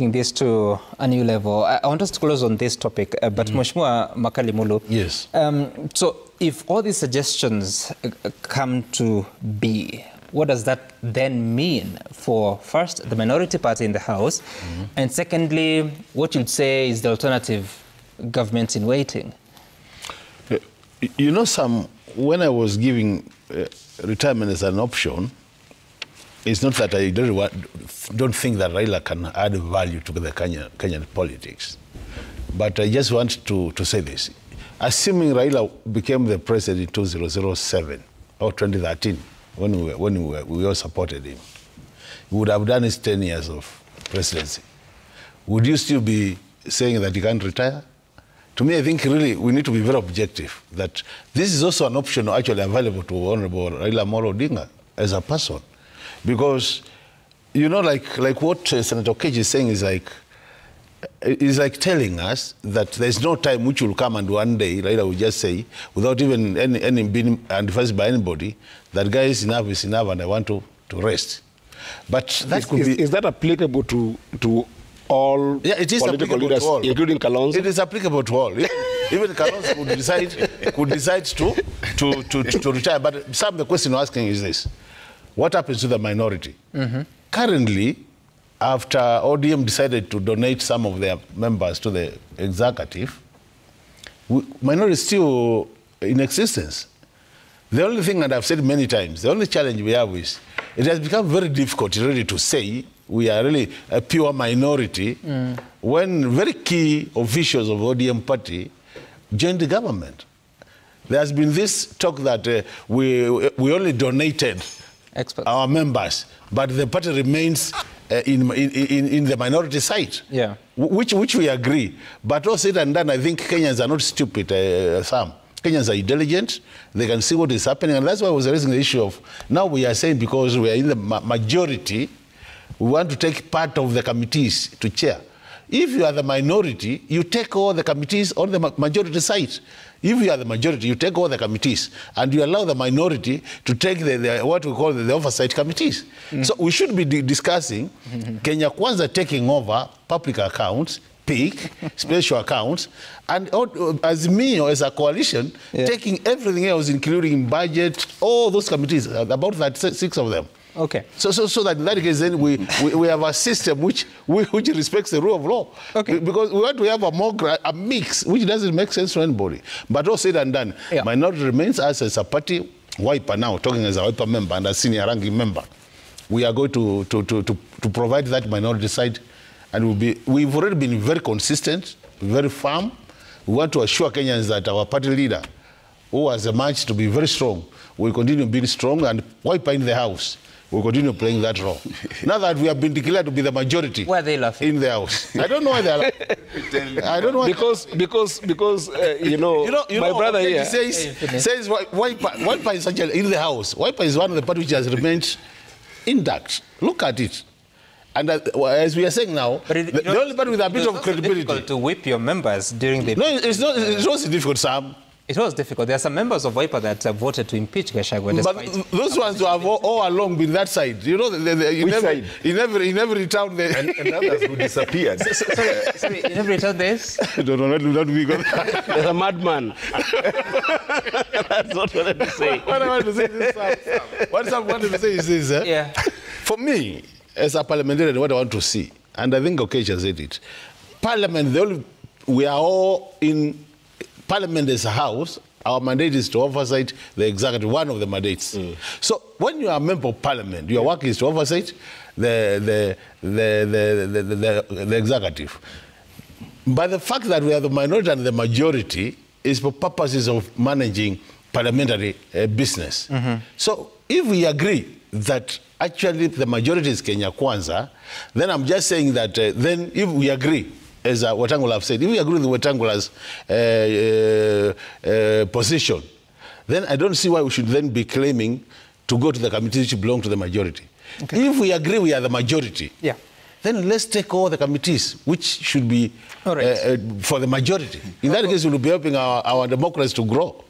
taking this to a new level, I want us to close on this topic, but Mheshimiwa Makali Mulu. Yes. So if all these suggestions come to be, what does that then mean for, first, the minority party in the House, and secondly, what you'd say is the alternative government in waiting? You know, when I was giving retirement as an option, it's not that I don't think that Raila can add value to the Kenyan politics. But I just want to say this. Assuming Raila became the president in 2007 or 2013, when we all supported him, he would have done his 10 years of presidency. Would you still be saying that he can't retire? To me, I think really we need to be very objective, that this is also an option actually available to Honorable Raila Amolo Odinga as a person. Because, you know, like what Senator Keji is saying is like telling us that there's no time which will come and one day Raila will just say, without even any being advised by anybody, that guys, enough is enough and I want to rest. But that is that applicable to all political leaders, including Kalonzo? It is applicable to all. Even Kalonzo could decide to retire. But some of the question you're asking is this: what happens to the minority? Currently, after ODM decided to donate some of their members to the executive, minority is still in existence. The only thing that I've said many times, the only challenge we have is it has become very difficult really to say we are really a pure minority when very key officials of ODM party joined the government. There has been this talk that we only donated our members, but the party remains in the minority side, which we agree. But all said and done, I think Kenyans are not stupid, Sam. Kenyans are intelligent. They can see what is happening. And that's why I was raising the issue of now we are saying because we are in the majority, we want to take part of the committees to chair. If you are the minority, you take all the committees on the majority side. If you are the majority, you take all the committees and you allow the minority to take what we call the oversight committees. So we should be discussing Kenya Kwanza taking over public accounts, PIC, special accounts, and as me or as a coalition, taking everything else, including budget, all those committees, about 6 of them. Okay. So that in that case, then we have a system which respects the rule of law. Okay. Because we want to have a mix which doesn't make sense to anybody. But all said and done, minority remains us as a party, Wiper now, talking as a Wiper member and a senior ranking member. We are going to provide that minority side, and we've already been very consistent, very firm. We want to assure Kenyans that our party leader, who has emerged to be very strong, will continue being strong, and Wiper in the House will continue playing that role. Now that we have been declared to be the majority in the House. I don't know why they are laughing. I don't know why. Because you know, my brother here says Wiper is actually in the House. Wiper is one of the parties which has remained intact. Look at it. And as we are saying now, the only party with a bit of credibility. It's difficult to whip your members during the... No, it's not. It was difficult, Sam. It was difficult. There are some members of Wiper that voted to impeach Gachagua. But those ones who have all along been that side. You know, in every town... And others who disappeared. Sorry, in every town there's... Not we got... There's a madman. That's not what I want to say. What I want to say is this, what I wanted to say is this. For me, as a parliamentarian, what I want to see, and I think Okech said it, Parliament, we are all in... Parliament is a house. Our mandate is to oversight the executive, one of the mandates. So when you are a member of Parliament, your work is to oversight the executive. But the fact that we are the minority and the majority is for purposes of managing parliamentary business. So if we agree that actually the majority is Kenya Kwanza, then I'm just saying that then if we agree, as Wetangula have said, if we agree with Wetangula's position, then I don't see why we should then be claiming to go to the committees which belong to the majority. If we agree we are the majority, then let's take all the committees which should be for the majority. In that case, we will be helping our democracy to grow.